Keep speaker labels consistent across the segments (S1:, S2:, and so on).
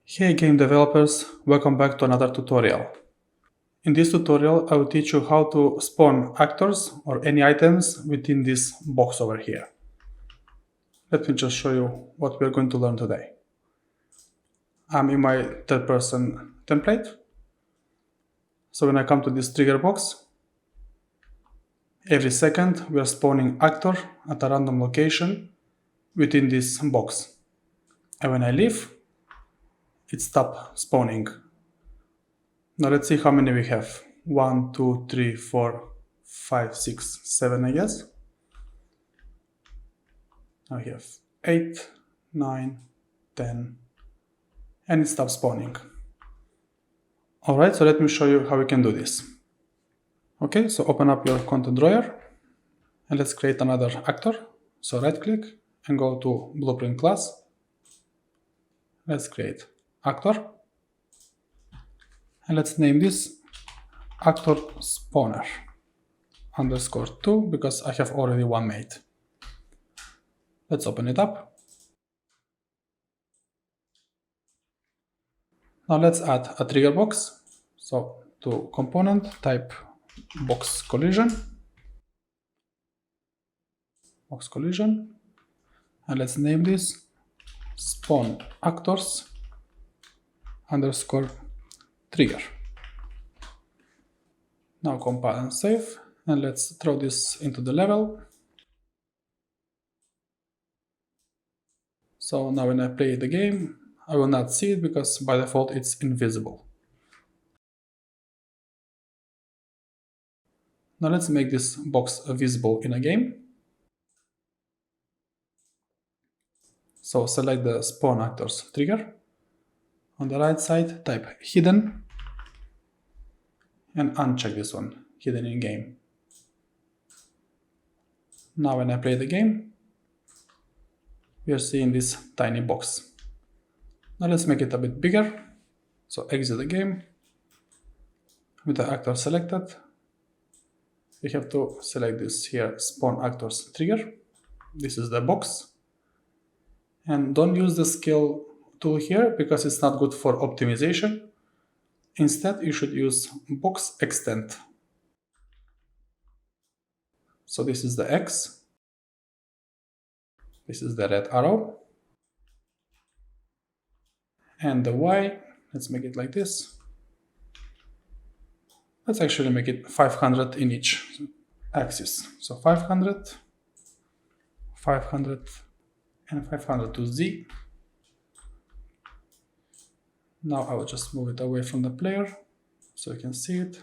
S1: Hey game developers, welcome back to another tutorial. In this tutorial I will teach you how to spawn actors or any items within this box over here. Let me just show you what we are going to learn today. I'm in my third person template. So when I come to this trigger box, every second we are spawning actor at a random location within this box. And when I leave, it stops spawning. Now let's see how many we have. 1, 2, 3, 4, 5, 6, 7, I guess. Now we have 8, 9, 10, and it stops spawning. Alright, so let me show you how we can do this. Okay, so open up your content drawer and let's create another actor. So right click and go to blueprint class. Let's create actor. And let's name this actor spawner _2 because I have already one made. Let's open it up. Now let's add a trigger box. So to component, type box collision, and let's name this spawn actors _trigger. Now compile and save, and let's throw this into the level. So now when I play the game, I will not see it because by default it's invisible. Now let's make this box visible in a game. So select the spawn actors trigger. On the right side, type hidden and uncheck this one, hidden in game. Now when I play the game, we are seeing this tiny box. Now let's make it a bit bigger. So exit the game. With the actor selected, we have to select this here, spawn actors trigger. This is the box. And don't use the scale tool here because it's not good for optimization. Instead, you should use box extent. So this is the X. This is the red arrow. And the Y, let's make it like this. Let's actually make it 500 in each axis. So 500, 500, and 500 to Z. Now I will just move it away from the player so you can see it.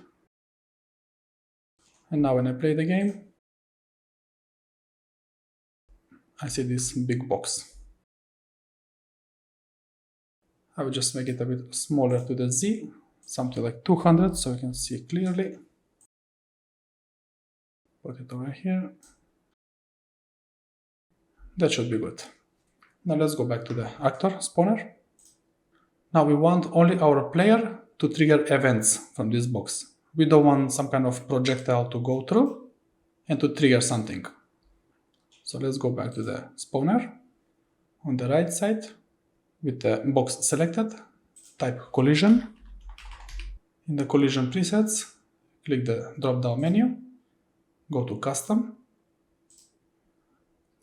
S1: And now when I play the game, I see this big box. I will just make it a bit smaller to the Z, something like 200 so you can see clearly. Put it over here. That should be good. Now let's go back to the actor spawner. Now we want only our player to trigger events from this box. We don't want some kind of projectile to go through and to trigger something. So let's go back to the spawner. On the right side, with the box selected, type collision. In the collision presets, click the drop-down menu, go to custom,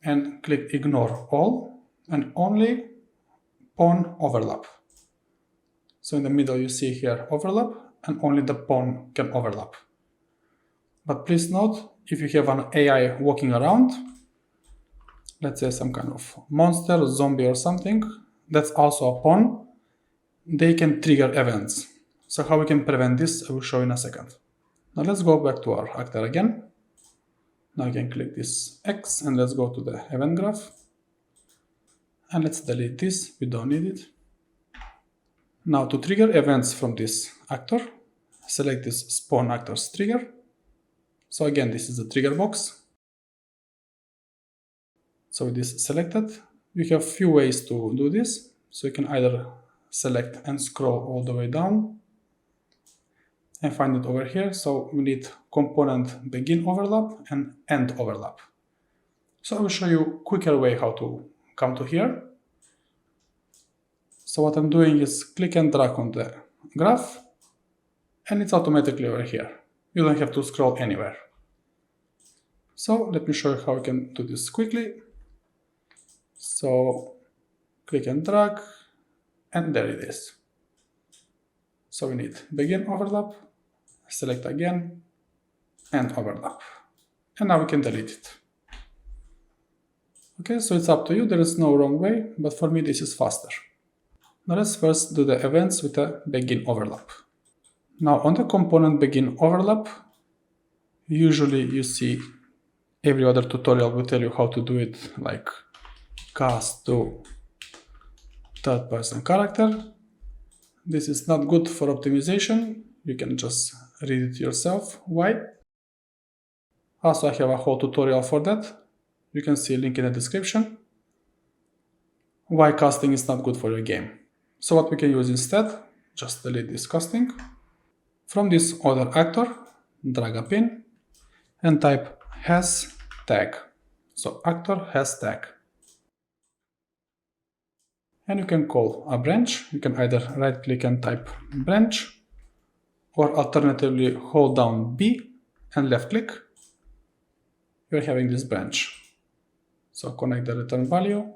S1: and click ignore all and only pawn overlap. So in the middle you see here overlap and only the pawn can overlap. But please note, if you have an AI walking around, let's say some kind of monster, zombie or something, that's also a pawn, they can trigger events. So how we can prevent this, I will show in a second. Now let's go back to our actor again. Now you can click this X and let's go to the event graph. And let's delete this, we don't need it. Now to trigger events from this actor, select this spawn actors trigger. So again, this is the trigger box. So with this selected, you have few ways to do this. So you can either select and scroll all the way down and find it over here. So we need component begin overlap and end overlap. So I will show you a quicker way how to come to here. So So what I'm doing is click and drag on the graph, and it's automatically over here. You don't have to scroll anywhere. So let me show you how we can do this quickly. So click and drag, and there it is. So we need begin overlap, select again, and overlap. And now we can delete it. Okay, so it's up to you, there is no wrong way, but for me this is faster. Now let's first do the events with a begin overlap. Now on the component begin overlap, usually you see every other tutorial will tell you how to do it, like cast to third person character. This is not good for optimization. You can just read it yourself. Why? Also, I have a whole tutorial for that. You can see a link in the description. Why casting is not good for your game. So what we can use instead, just delete this casting. From this other actor, drag a pin and type has tag. So actor has tag. And you can call a branch. You can either right click and type branch, or alternatively hold down B and left click. You're having this branch. So connect the return value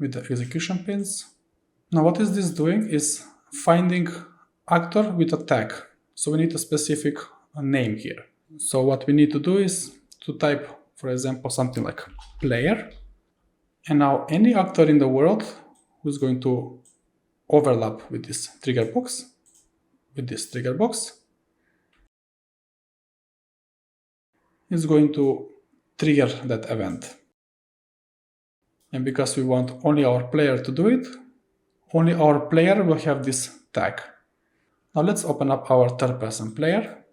S1: with the execution pins. Now what is this doing is finding actor with a tag. So we need a specific name here. So what we need to do is to type, for example, something like player. And now any actor in the world who's going to overlap with this trigger box, is going to trigger that event. And because we want only our player to do it, only our player will have this tag. Now let's open up our third person player.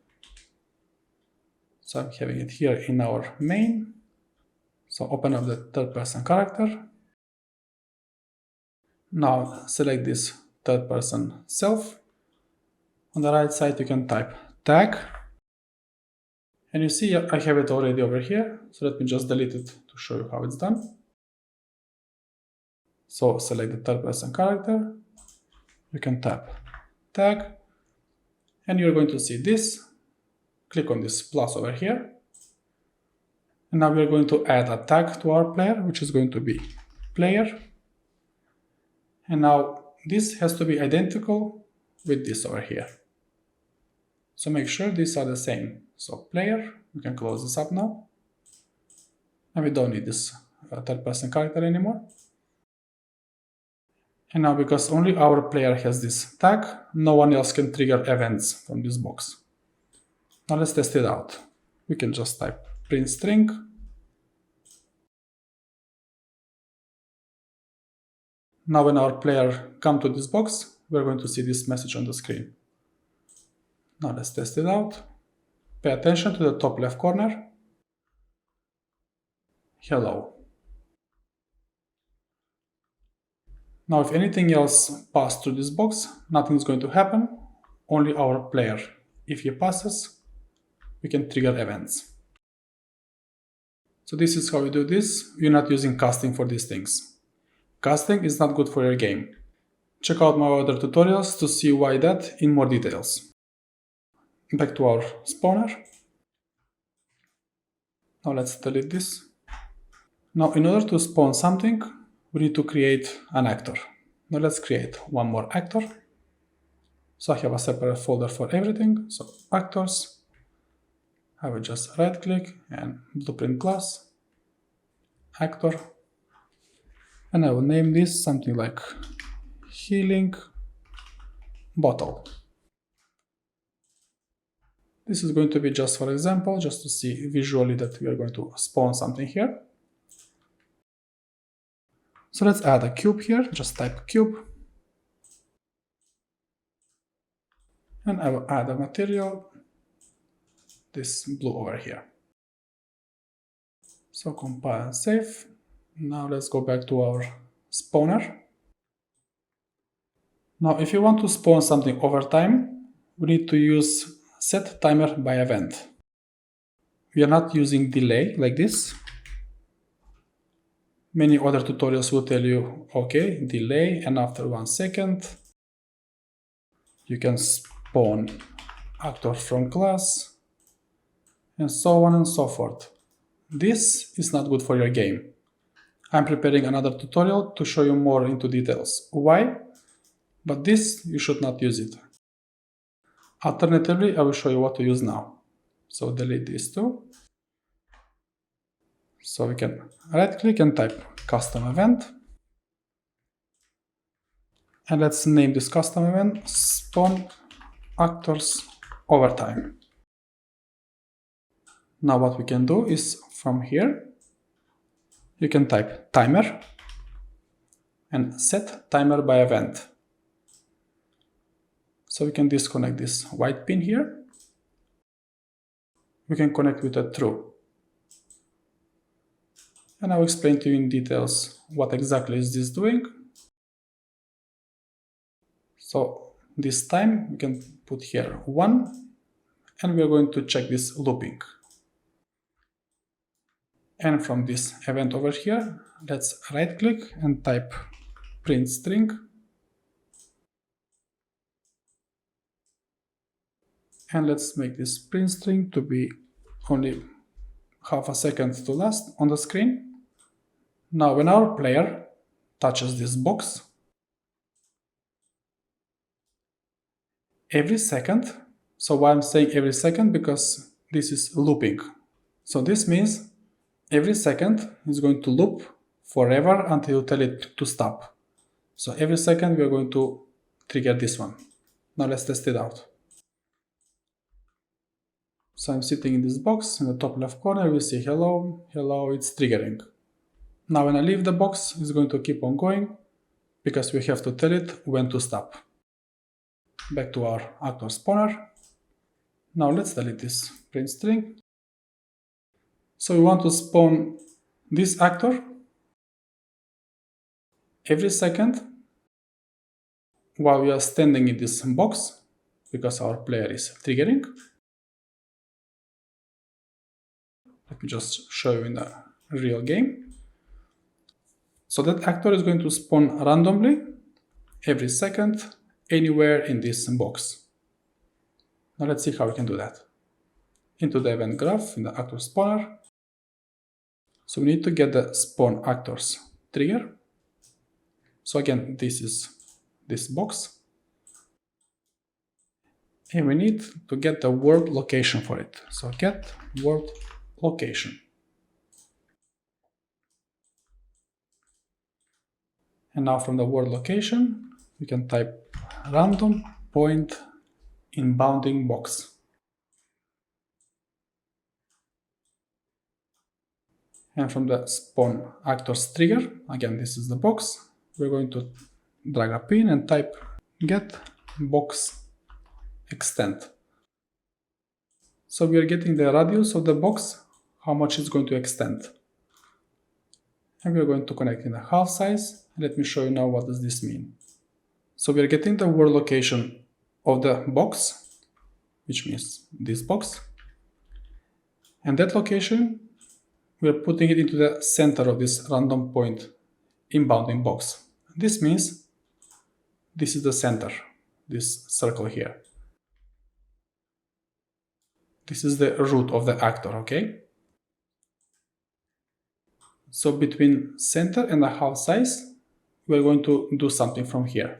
S1: So I'm having it here in our main. So open up the third person character. Now select this third person self. On the right side you can type tag. And you see I have it already over here. So let me just delete it to show you how it's done. So select the third person character. You can type tag. And you're going to see this. Click on this plus over here. And now we're going to add a tag to our player, which is going to be player. And now this has to be identical with this over here. So make sure these are the same. So player, we can close this up now. And we don't need this third person character anymore. And now because only our player has this tag, no one else can trigger events from this box. Now let's test it out. We can just type print string. Now when our player comes to this box, we're going to see this message on the screen. Now let's test it out. Pay attention to the top left corner. Hello. Now if anything else passes through this box, nothing is going to happen. Only our player. If he passes, we can trigger events. So this is how we do this. We're not using casting for these things. Casting is not good for your game. Check out my other tutorials to see why that in more details. Back to our spawner. Now let's delete this. Now in order to spawn something, we need to create an actor. Now let's create one more actor. So I have a separate folder for everything. So actors. I will just right click and blueprint class, actor. And I will name this something like healing bottle. This is going to be just for example, just to see visually that we are going to spawn something here. So let's add a cube here, just type cube. And I will add a material, this blue over here. So compile and save. Now let's go back to our spawner. Now if you want to spawn something over time, we need to use set timer by event. We are not using delay like this. Many other tutorials will tell you, okay, delay, and after 1 second, you can spawn actor from class, and so on and so forth. This is not good for your game. I'm preparing another tutorial to show you more into details why, but this you should not use it. Alternatively, I will show you what to use now. So delete these two. So we can right click and type custom event. And let's name this custom event spawn actors overtime. Now what we can do is from here, you can type timer and set timer by event. So we can disconnect this white pin here. We can connect with a true. And I'll explain to you in details what exactly is this doing. So this time we can put here 1 and we are going to check this looping. And from this event over here, let's right click and type print string. And let's make this print string to be only half a second to last on the screen. Now when our player touches this box, every second, so why I'm saying every second, because this is looping. So this means every second is going to loop forever until you tell it to stop. So every second we are going to trigger this one. Now let's test it out. So I'm sitting in this box in the top left corner, we see hello, hello, it's triggering. Now when I leave the box, it's going to keep on going because we have to tell it when to stop. Back to our actor spawner. Now let's delete this print string. So we want to spawn this actor every second while we are standing in this box because our player is triggering. Let me just show you in the real game. So that actor is going to spawn randomly every second anywhere in this box. Now let's see how we can do that. Into the event graph in the actor spawner. So we need to get the spawn actors trigger. So again, this is this box. And we need to get the world location for it. So get world location. And now from the world location, we can type random point in bounding box. And from the spawn actors trigger, again this is the box, we're going to drag a pin and type get box extent. So we are getting the radius of the box, how much it's going to extend. And we are going to connect in the half size. Let me show you now what does this mean. So we are getting the world location of the box, which means this box. And that location, we are putting it into the center of this random point in bounding box. This means this is the center, this circle here. This is the root of the actor, okay? So between center and the half size, we're going to do something from here.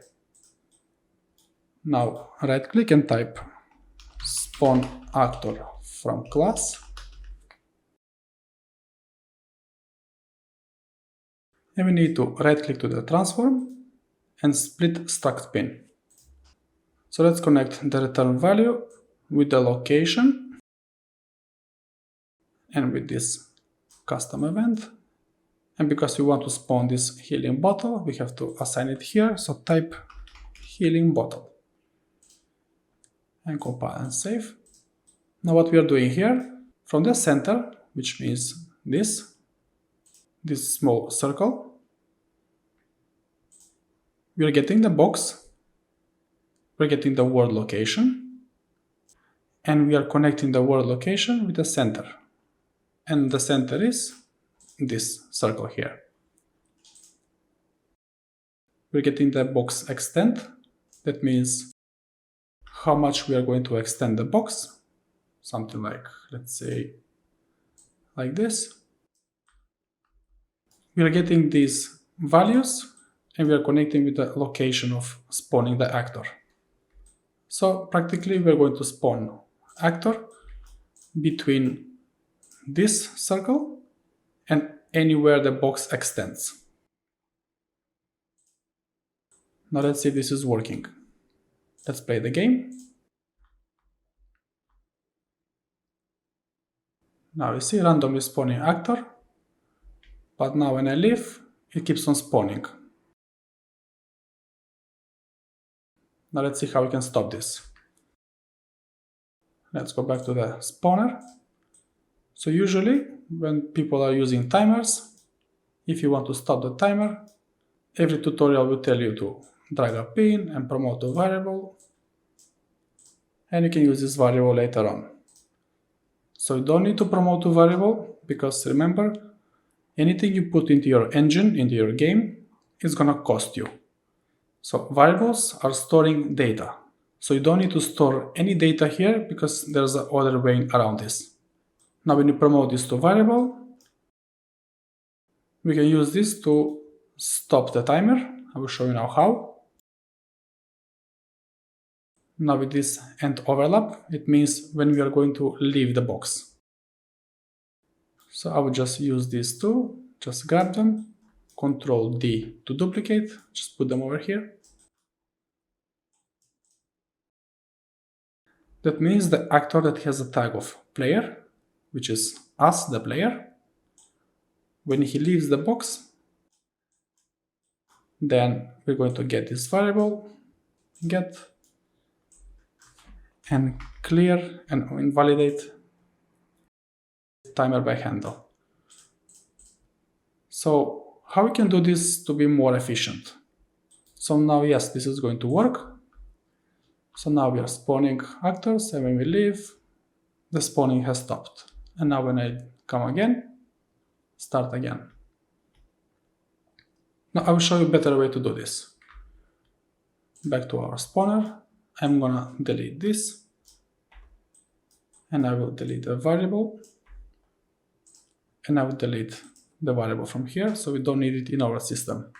S1: Now right click and type spawn actor from class. And we need to right click to the transform and split struct pin. So let's connect the return value with the location and with this custom event. And because we want to spawn this healing bottle, we have to assign it here. So type healing bottle and compile and save. Now what we are doing here, from the center, which means this small circle, we are getting the box, we're getting the world location, and we are connecting the world location with the center. And the center is this circle here. we're getting the box extent. That means how much we are going to extend the box. Something like, let's say, like this. We are getting these values and we are connecting with the location of spawning the actor. So practically we're going to spawn actor between this circle and anywhere the box extends. Now let's see if this is working. Let's play the game. Now you see randomly spawning actor, but now when I leave, it keeps on spawning. Now let's see how we can stop this. Let's go back to the spawner. So usually when people are using timers, if you want to stop the timer, every tutorial will tell you to drag a pin and promote a variable, and you can use this variable later on. So you don't need to promote a variable, because remember, anything you put into your engine, into your game, is gonna cost you. So variables are storing data. So you don't need to store any data here, because there's another way around this. Now when you promote this to variable, we can use this to stop the timer. I will show you now how. Now with this end overlap, it means when we are going to leave the box. So I will just use these two, just grab them, Ctrl D to duplicate, just put them over here. That means the actor that has a tag of player, which is us, the player, when he leaves the box, then we're going to get this variable, get, and clear and invalidate timer by handle. So how we can do this to be more efficient? So now, yes, this is going to work. So now we are spawning actors, and when we leave, the spawning has stopped. And now when I come again, start again. Now I will show you a better way to do this. Back to our spawner, I'm gonna delete this, and I will delete the variable, and I will delete the variable from here, so we don't need it in our system.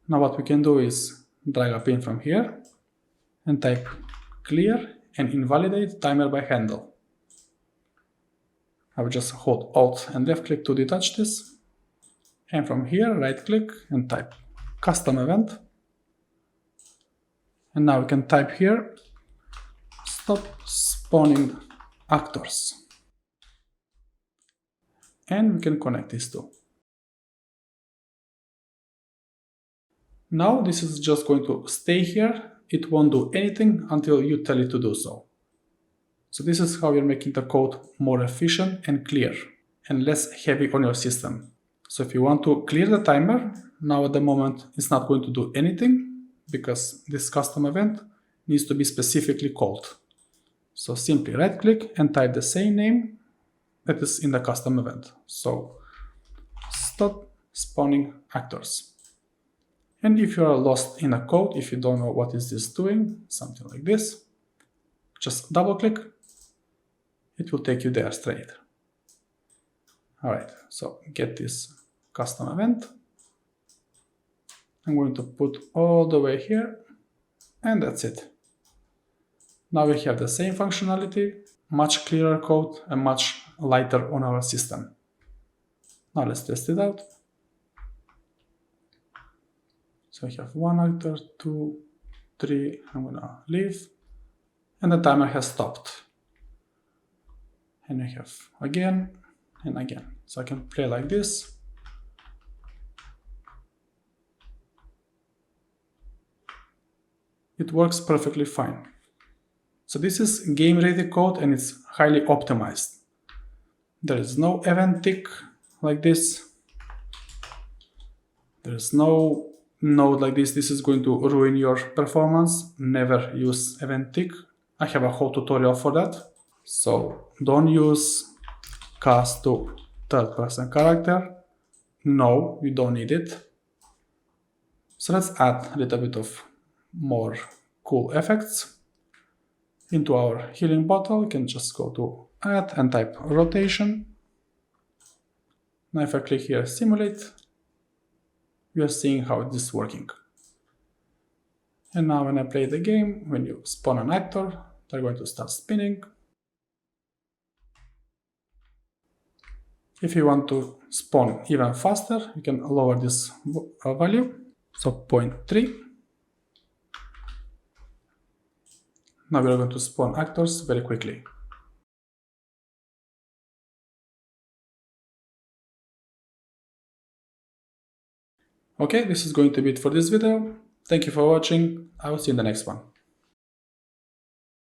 S1: Now what we can do is drag a pin from here and type clear and invalidate timer by handle. I will just hold Alt and left click to detach this, and from here right click and type custom event, and now we can type here stop spawning actors, and we can connect these two. Now this is just going to stay here, it won't do anything until you tell it to do so. So this is how you're making the code more efficient and clear and less heavy on your system. So if you want to clear the timer, now at the moment it's not going to do anything because this custom event needs to be specifically called. So simply right click and type the same name that is in the custom event. So stop spawning actors. And if you are lost in a code, if you don't know what is this doing, something like this, just double click, it will take you there straight. Alright, so get this custom event. I'm going to put all the way here, and that's it. Now we have the same functionality, much clearer code and much lighter on our system. Now let's test it out. So I have 1 actor, 2, 3, I'm gonna leave, and the timer has stopped. And I have again and again. So I can play like this. It works perfectly fine. So this is game-ready code and it's highly optimized. There is no event tick like this. There is no node like this. This is going to ruin your performance. Never use event tick. I have a whole tutorial for that. So don't use cast to third person character. no, you don't need it. So let's add a little bit of more cool effects. Into our healing bottle, you can just go to add and type rotation. Now if I click here simulate, we are seeing how it is working. And now when I play the game, when you spawn an actor, they're going to start spinning. If you want to spawn even faster, you can lower this value, so 0.3. Now we are going to spawn actors very quickly. Okay, this is going to be it for this video. Thank you for watching. I will see you in the next one.